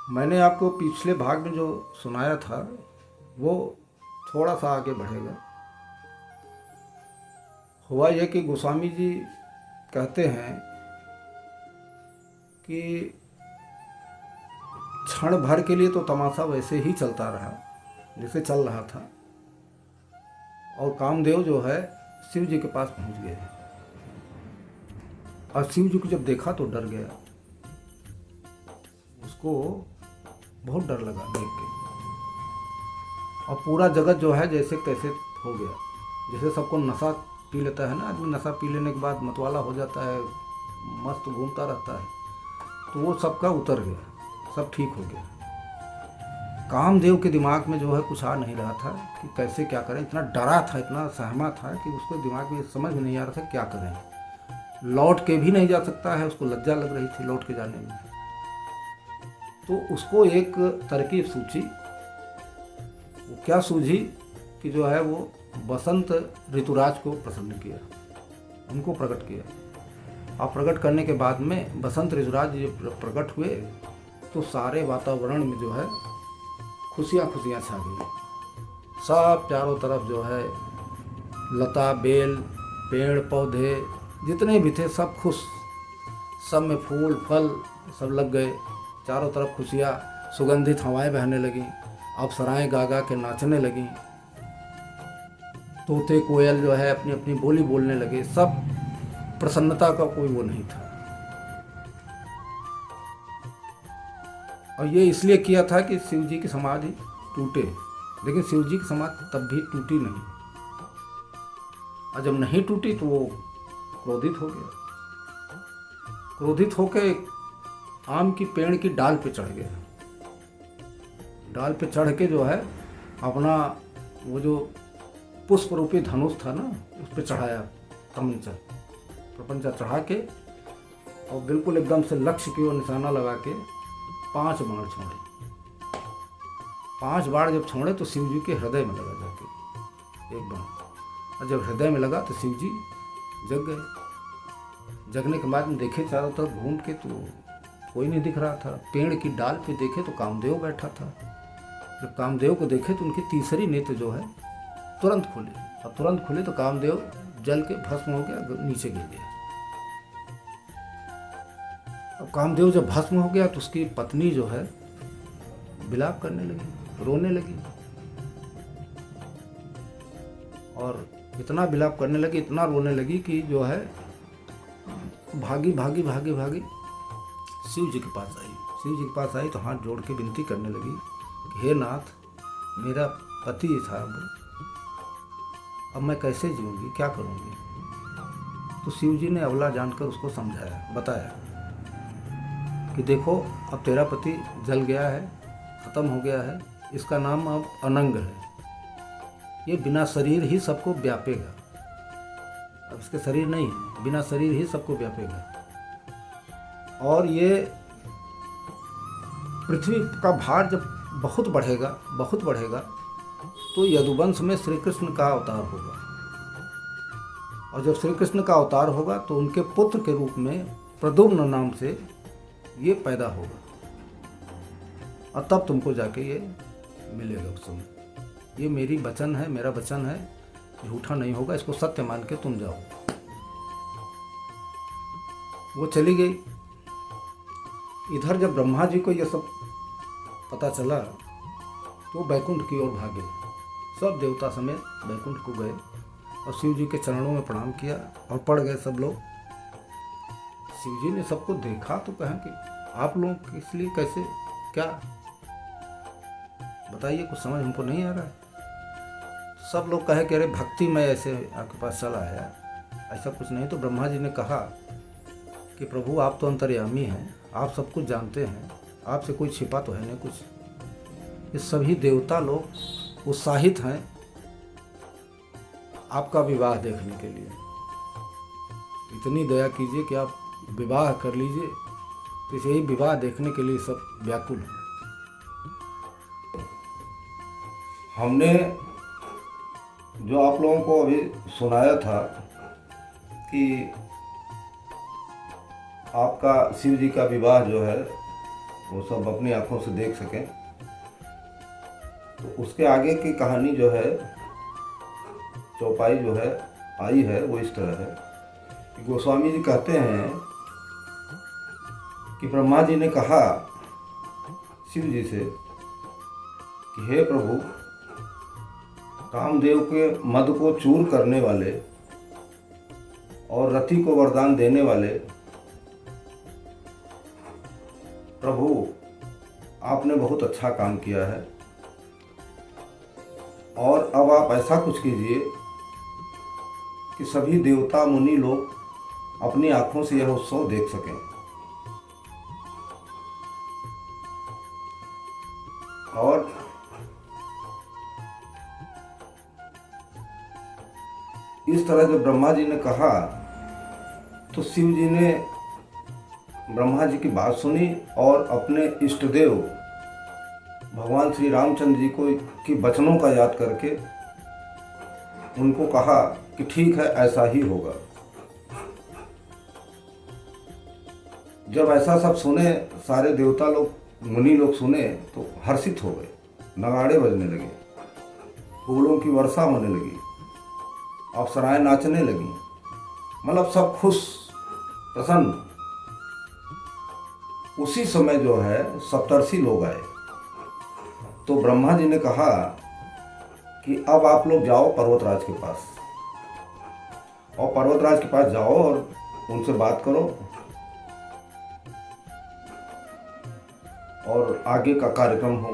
मैंने आपको पिछले भाग में जो सुनाया था वो थोड़ा सा आगे बढ़ेगा। हुआ यह कि गोस्वामी जी कहते हैं कि क्षण भर के लिए तो तमाशा वैसे ही चलता रहा जैसे चल रहा था, और कामदेव जो है शिव जी के पास पहुंच गए, और शिव जी को जब देखा तो डर गया। उसको बहुत डर लगा देख के, और पूरा जगत जो है जैसे तैसे हो गया। जैसे सबको नशा पी लेता है ना आदमी, नशा पी लेने के बाद मतवाला हो जाता है, मस्त घूमता रहता है, तो वो सबका उतर गया, सब ठीक हो गया। कामदेव के दिमाग में जो है कुछ आ नहीं रहा था कि कैसे क्या करें। इतना डरा था, इतना सहमा था कि उसको दिमाग में समझ में नहीं आ रहा था क्या करें। लौट के भी नहीं जा सकता है, उसको लज्जा लग रही थी लौट के जाने में। तो उसको एक तरकीब सूझी। वो क्या सूझी कि जो है वो बसंत ऋतुराज को प्रसन्न किया, उनको प्रकट किया। और प्रकट करने के बाद में बसंत ऋतुराज ये प्रकट हुए तो सारे वातावरण में जो है खुशियाँ खुशियाँ छा गई। सब चारों तरफ जो है लता बेल पेड़ पौधे जितने भी थे सब खुश, सब में फूल फल सब लग गए। चारों तरफ खुशियाँ, सुगंधित हवाएं बहने लगीं, अप्सराएं गा गा के नाचने लगीं, तोते कोयल जो है अपनी अपनी बोली बोलने लगे। सब प्रसन्नता का कोई वो नहीं था। और ये इसलिए किया था कि शिव जी की समाधि टूटे, लेकिन शिव जी की समाधि तब भी टूटी नहीं। और जब नहीं टूटी तो वो क्रोधित हो गया। क्रोधित होकर एक आम की पेड़ की डाल पे चढ़ गया। डाल पे चढ़ के जो है अपना वो जो पुष्प रूपी धनुष था ना उस पे चढ़ाया, तमंचा प्रपंचा चढ़ा के, और बिल्कुल एकदम से लक्ष्य की ओर निशाना लगा के 5 बाण छोड़े। 5 बाण जब छोड़े तो शिव जी के हृदय में लगा जाके एक बाण, और जब हृदय में लगा तो शिव जी जग गए। जगने के बाद में देखे चारों तरफ घूम के तो कोई नहीं दिख रहा था। पेड़ की डाल पे देखे तो कामदेव बैठा था। जब कामदेव को देखे तो उनकी तीसरी नेत्र जो है तुरंत खुली, और तुरंत खुली तो कामदेव जल के भस्म हो गया, नीचे गिर गया। अब कामदेव जब भस्म हो गया तो उसकी पत्नी जो है विलाप करने लगी, रोने लगी, और इतना विलाप करने लगी, इतना रोने लगी कि जो है भागी भागी भागी भागी शिव जी के पास आई। शिव जी के पास आई तो हाथ जोड़ के विनती करने लगी कि हे नाथ, मेरा पति था, अब मैं कैसे जीऊँगी, क्या करूँगी। तो शिव जी ने अवला जानकर उसको समझाया, बताया कि देखो अब तेरा पति जल गया है, ख़त्म हो गया है, इसका नाम अब अनंग है। ये बिना शरीर ही सबको व्यापेगा। अब इसके शरीर नहीं है, बिना शरीर ही सबको व्यापेगा। और ये पृथ्वी का भार जब बहुत बढ़ेगा तो यदुवंश में श्री कृष्ण का अवतार होगा। और जब श्री कृष्ण का अवतार होगा तो उनके पुत्र के रूप में प्रद्युम्न नाम से ये पैदा होगा, और तब तुमको जाके ये मिलेगा उस समय। ये मेरी वचन है, मेरा वचन है, झूठा नहीं होगा, इसको सत्य मान के तुम जाओ। वो चली गई। इधर जब ब्रह्मा जी को ये सब पता चला तो बैकुंठ की ओर भागे। सब देवता समेत बैकुंठ को गए और शिव जी के चरणों में प्रणाम किया और पड़ गए सब लोग। शिव जी ने सबको देखा तो कहा कि आप लोग किस लिए, कैसे, क्या बताइए, कुछ समझ हमको नहीं आ रहा है। सब लोग कहे कि अरे भक्ति में ऐसे आपके पास चला आया, ऐसा कुछ नहीं। तो ब्रह्मा जी ने कहा कि प्रभु आप तो अंतर्यामी हैं, आप सब कुछ जानते हैं, आपसे कोई छिपा तो है नहीं कुछ। ये सभी देवता लोग उत्साहित हैं आपका विवाह देखने के लिए। इतनी दया कीजिए कि आप विवाह कर लीजिए। तो यही विवाह देखने के लिए सब व्याकुल हैं। हमने जो आप लोगों को अभी सुनाया था कि आपका शिव जी का विवाह जो है वो सब अपनी आंखों से देख सकें। तो उसके आगे की कहानी जो है, चौपाई जो है आई है, वो इस तरह है कि गोस्वामी जी कहते हैं कि ब्रह्मा जी ने कहा शिव जी से कि हे प्रभु, कामदेव के मद को चूर करने वाले और रति को वरदान देने वाले प्रभु, आपने बहुत अच्छा काम किया है और अब आप ऐसा कुछ कीजिए कि सभी देवता मुनि लोग अपनी आंखों से यह उत्सव देख सकें। और इस तरह जब ब्रह्मा जी ने कहा तो शिव जी ने ब्रह्मा जी की बात सुनी और अपने इष्ट देव भगवान श्री रामचंद्र जी को की वचनों का याद करके उनको कहा कि ठीक है, ऐसा ही होगा। जब ऐसा सब सुने, सारे देवता लोग मुनि लोग सुने तो हर्षित हो गए, नगाड़े बजने लगे, फूलों की वर्षा होने लगी, अप्सराएं नाचने लगी, मतलब सब खुश प्रसन्न। उसी समय जो है सप्तर्षि लोग आए। तो ब्रह्मा जी ने कहा कि अब आप लोग जाओ पर्वतराज के पास, और पर्वतराज के पास जाओ और उनसे बात करो और आगे का कार्यक्रम हो।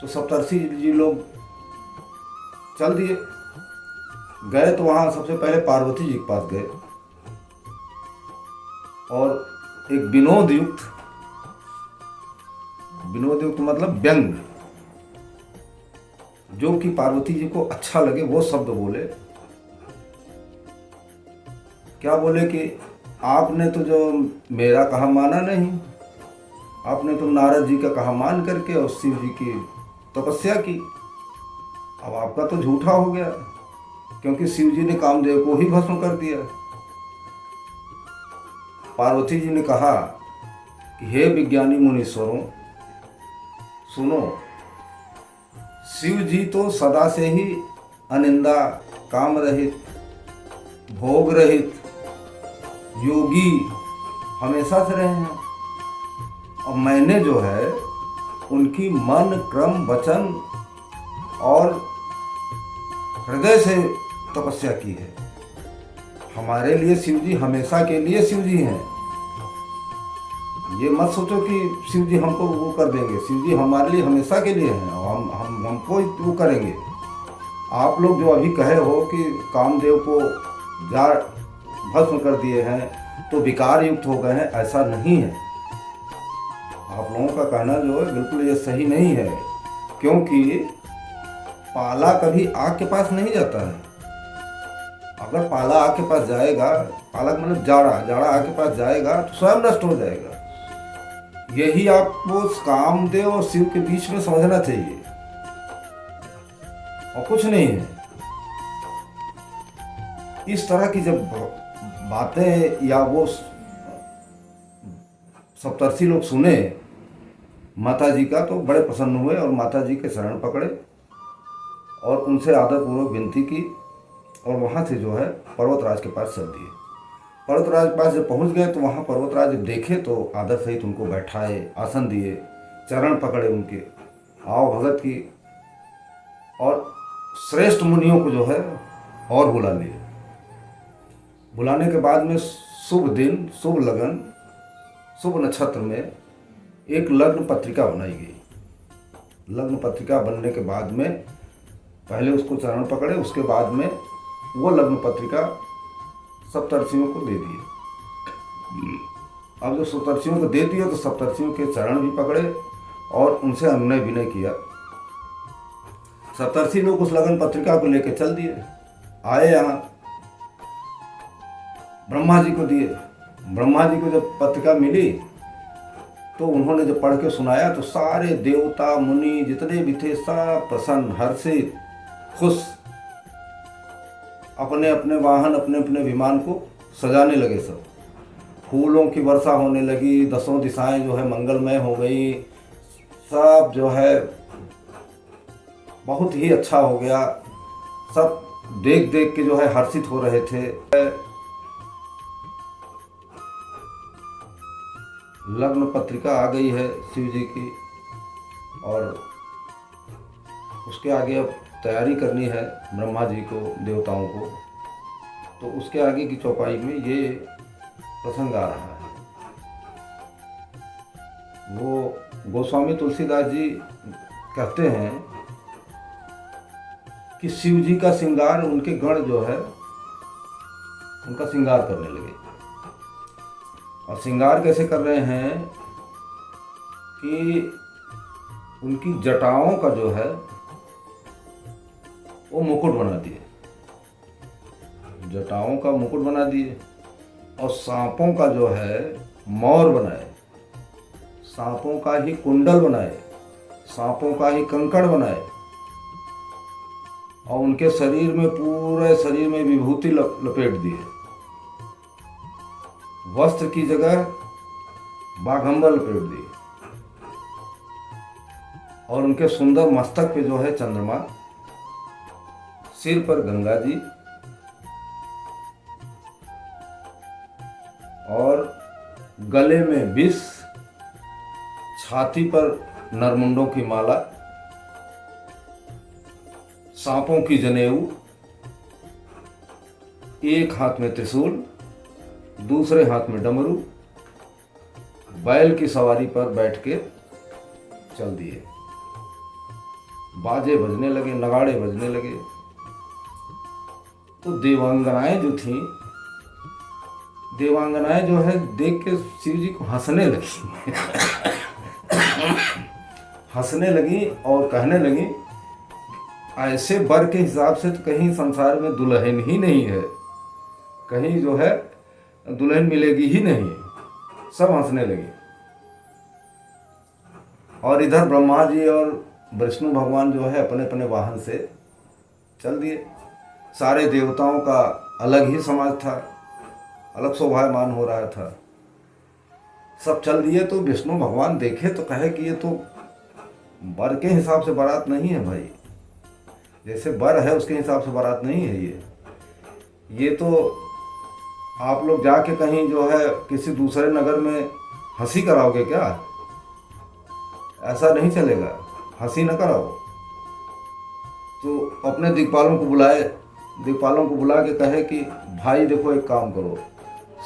तो सप्तर्षि जी लोग चल दिए, गए। तो वहाँ सबसे पहले पार्वती जी के पास गए और एक विनोद युक्त मतलब व्यंग, जो कि पार्वती जी को अच्छा लगे वो शब्द बोले। क्या बोले कि आपने तो जो मेरा कहा माना नहीं, आपने तो नारद जी का कहा मान करके और शिव जी की तपस्या की। अब आपका तो झूठा हो गया, क्योंकि शिव जी ने कामदेव को ही भस्म कर दिया। पार्वती जी ने कहा कि हे विज्ञानी मुनीश्वरों, सुनो, शिव जी तो सदा से ही अनिंदा, काम रहित, भोग रहित, योगी हमेशा से रहे हैं। और मैंने जो है उनकी मन, क्रम, वचन और हृदय से तपस्या की है। हमारे लिए शिव जी हमेशा के लिए शिव जी हैं। ये मत सोचो कि शिव जी हमको वो कर देंगे। शिव जी हमारे लिए हमेशा के लिए हैं और हमको वो करेंगे। आप लोग जो अभी कहे हो कि कामदेव को जा भस्म कर दिए हैं तो विकार युक्त हो गए हैं, ऐसा नहीं है। आप लोगों का कहना जो है बिल्कुल ये सही नहीं है, क्योंकि पाला कभी आग के पास नहीं जाता है। अगर पाला आग के पास जाएगा, पाला मतलब जाड़ा आग के पास जाएगा तो स्वयं नष्ट हो जाएगा। यही आपको कामदेव और शिव के बीच में समझना चाहिए, और कुछ नहीं है। इस तरह की जब बातें या वो सप्तर्षि लोग सुने माता जी का, तो बड़े प्रसन्न हुए और माता जी के शरण पकड़े और उनसे आदरपूर्वक विनती की और वहाँ से जो है पर्वतराज के पास चल दिए। पर्वतराज के पास जब पहुँच गए तो वहाँ पर्वतराज जब देखे तो आदर सहित उनको बैठाए, आसन दिए, चरण पकड़े उनके, आओ भगत की, और श्रेष्ठ मुनियों को जो है और बुला लिए। बुलाने के बाद में शुभ दिन, शुभ लगन, शुभ नक्षत्र में एक लग्न पत्रिका बनाई गई। लग्न पत्रिका बनने के बाद में पहले उसको चरण पकड़े, उसके बाद में वो लग्न पत्रिका सप्तर्षियों को दे दिए। अब जो सप्तर्षियों को दे दिए तो सप्तर्षियों के चरण भी पकड़े और उनसे अनुनय विनय किया। सप्तर्षि लोग उस लगन पत्रिका को लेकर चल दिए, आए यहाँ ब्रह्मा जी को दिए। ब्रह्मा जी को जब पत्रिका मिली तो उन्होंने जब पढ़ के सुनाया तो सारे देवता मुनि जितने भी थे सब प्रसन्न, हर्षित, खुश, अपने अपने वाहन, अपने अपने विमान को सजाने लगे सब। फूलों की वर्षा होने लगी, दसों दिशाएं जो है मंगलमय हो गई, सब जो है बहुत ही अच्छा हो गया। सब देख देख के जो है हर्षित हो रहे थे। लग्न पत्रिका आ गई है शिव जी की, और उसके आगे अब तैयारी करनी है ब्रह्मा जी को, देवताओं को। तो उसके आगे की चौपाई में ये प्रसंग आ रहा है। वो गोस्वामी तुलसीदास जी कहते हैं कि शिव जी का श्रृंगार, उनके गण जो है उनका श्रृंगार करने लगे। और श्रृंगार कैसे कर रहे हैं कि उनकी जटाओं का जो है वो मुकुट बना दिए, जटाओं का मुकुट बना दिए, और सांपों का जो है मोर बनाए, सांपों का ही कुंडल बनाए, सांपों का ही कंकड़ बनाए, और उनके शरीर में, पूरे शरीर में विभूति लपेट दिए। वस्त्र की जगह बाघंबर लपेट दिए, और उनके सुंदर मस्तक पे जो है चंद्रमा, सिर पर गंगा जी, और गले में विष, छाती पर नरमुंडों की माला, सांपों की जनेऊ, एक हाथ में त्रिशूल, दूसरे हाथ में डमरू, बैल की सवारी पर बैठ के चल दिए। बाजे बजने लगे, नगाड़े बजने लगे। तो देवांगनाएं जो थीं, देवांगनाएं जो है देख के शिव जी को हंसने लगी हंसने लगी और कहने लगी, ऐसे वर के हिसाब से तो कहीं संसार में दुल्हन ही नहीं है, कहीं जो है दुल्हन मिलेगी ही नहीं। सब हंसने लगे। और इधर ब्रह्मा जी और विष्णु भगवान जो है अपने अपने वाहन से चल दिए। सारे देवताओं का अलग ही समाज था, अलग शोभायमान हो रहा था। सब चल दिए। तो विष्णु भगवान देखे तो कहे कि ये तो वर के हिसाब से बारात नहीं है भाई, जैसे वर है उसके हिसाब से बारात नहीं है ये तो आप लोग जाके कहीं जो है किसी दूसरे नगर में हंसी कराओगे क्या? ऐसा नहीं चलेगा, हंसी न कराओ। तो अपने दिक्पालों को बुलाए, दिक्पालों को बुला के कहे कि भाई देखो एक काम करो,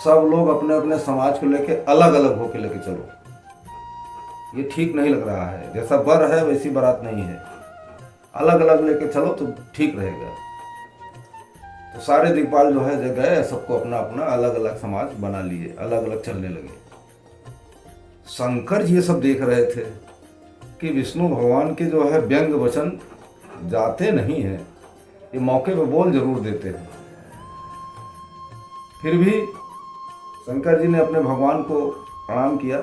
सब लोग अपने अपने समाज को लेके अलग अलग होके लेके चलो, ये ठीक नहीं लग रहा है। जैसा वर है वैसी बारात नहीं है, अलग अलग लेके चलो तो ठीक रहेगा। तो सारे दिक्पाल जो है जगह गए, सबको अपना अपना अलग अलग समाज बना लिए, अलग अलग चलने लगे। शंकर जी ये सब देख रहे थे कि विष्णु भगवान के जो है व्यंग वचन जाते नहीं हैं, ये मौके पे बोल जरूर देते हैं। फिर भी शंकर जी ने अपने भगवान को प्रणाम किया,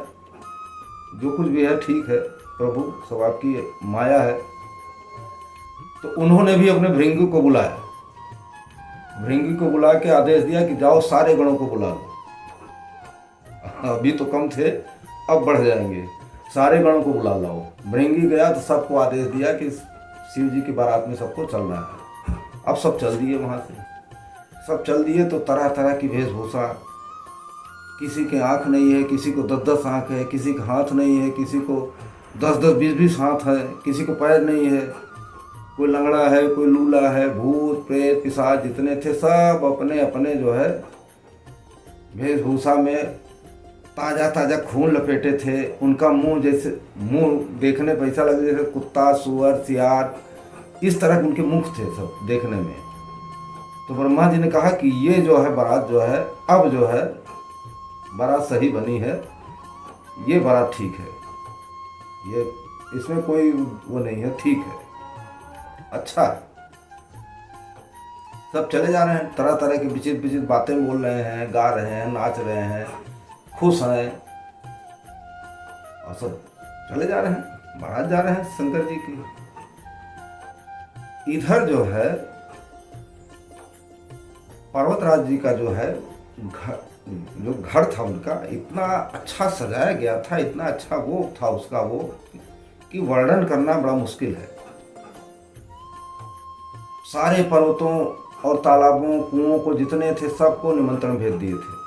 जो कुछ भी है ठीक है प्रभु, सब आपकी माया है। तो उन्होंने भी अपने भृंगी को बुलाया, भृंगी को बुला के आदेश दिया कि जाओ सारे गणों को बुला लो। अभी तो कम थे, अब बढ़ जाएंगे, सारे गणों को बुला लाओ। भृंगी गया तो सबको आदेश दिया कि शिव जी की बारात में सबको चलना है। अब सब चल दिए, वहाँ से सब चल दिए। तो तरह तरह की वेशभूषा, किसी के आँख नहीं है, किसी को 10-10 आँख है, किसी का हाथ नहीं है, किसी को 10-10, 20-20 हाथ है, किसी को पैर नहीं है, कोई लंगड़ा है, कोई लूला है, भूत प्रेत पिशाच जितने थे सब अपने अपने जो है वेशभूषा में ताज़ा ताज़ा खून लपेटे थे। उनका मुंह जैसे, मुंह देखने पर ऐसा लगे जैसे कुत्ता, सुअर, सियार, इस तरह के उनके मुख थे सब देखने में। तो ब्रह्मा जी ने कहा कि ये जो है बारात जो है, अब जो है बारात सही बनी है, ये बारात ठीक है, ये इसमें कोई वो नहीं है, ठीक है, अच्छा। सब चले जा रहे हैं, तरह तरह की विचित्र विचित्र बातें बोल रहे हैं, गा रहे हैं, नाच रहे हैं, खुश हैं, और सब चले जा रहे हैं, बारात जा रहे हैं शंकर जी की। इधर जो है पर्वतराज जी का जो है जो घर था उनका इतना अच्छा सजाया गया था, इतना अच्छा वो था उसका वो, कि वर्णन करना बड़ा मुश्किल है। सारे पर्वतों और तालाबों कुओं को जितने थे सबको निमंत्रण भेज दिए थे।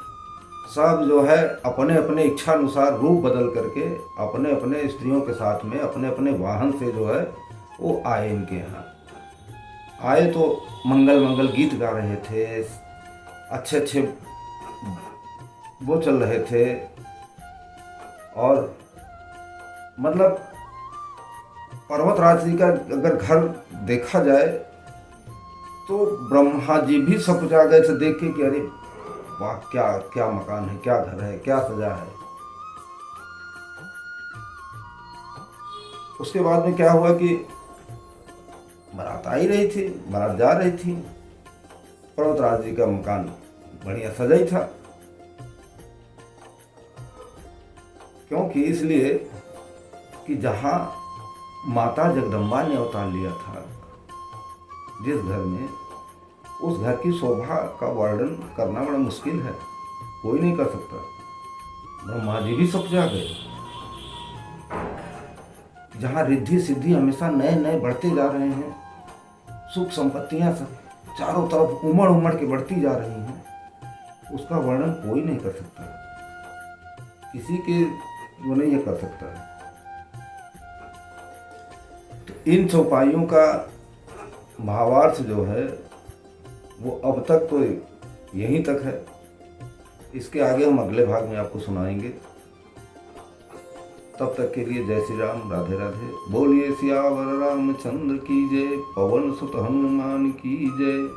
सब जो है अपने अपने इच्छा अनुसार रूप बदल करके अपने अपने स्त्रियों के साथ में अपने अपने वाहन से जो है वो आए इनके यहाँ। आए तो मंगल मंगल गीत गा रहे थे, अच्छे अच्छे वो चल रहे थे। और मतलब पर्वतराज जी का अगर घर देखा जाए तो ब्रह्मा जी भी सब आ गए थे देख के कि अरे वाह, क्या क्या मकान है, क्या घर है, क्या सजा है। उसके बाद में क्या हुआ कि बारात आ ही रही थी, बारात जा रही थी, पर्वतराज जी का मकान बढ़िया सजा ही था। क्योंकि इसलिए कि जहाँ माता जगदम्बा ने अवतार लिया था, जिस घर में, उस घर की शोभा का वर्णन करना बड़ा मुश्किल है, कोई नहीं कर सकता। ब्रह्मा जी भी सब जा गए। जहाँ रिद्धि सिद्धि हमेशा नए नए बढ़ते जा रहे हैं, सुख संपत्तियां सब चारों तरफ उमड़ उमड़ के बढ़ती जा रही हैं, उसका वर्णन कोई नहीं कर सकता, किसी के वो नहीं ये कर सकता है। तो इन चौपाइयों का भावार्थ जो है वो अब तक तो यहीं तक है। इसके आगे हम अगले भाग में आपको सुनाएंगे। तब तक के लिए जय श्री राम, राधे राधे। बोलिए सियावर रामचंद्र की जय, पवन सुत हनुमान की जय।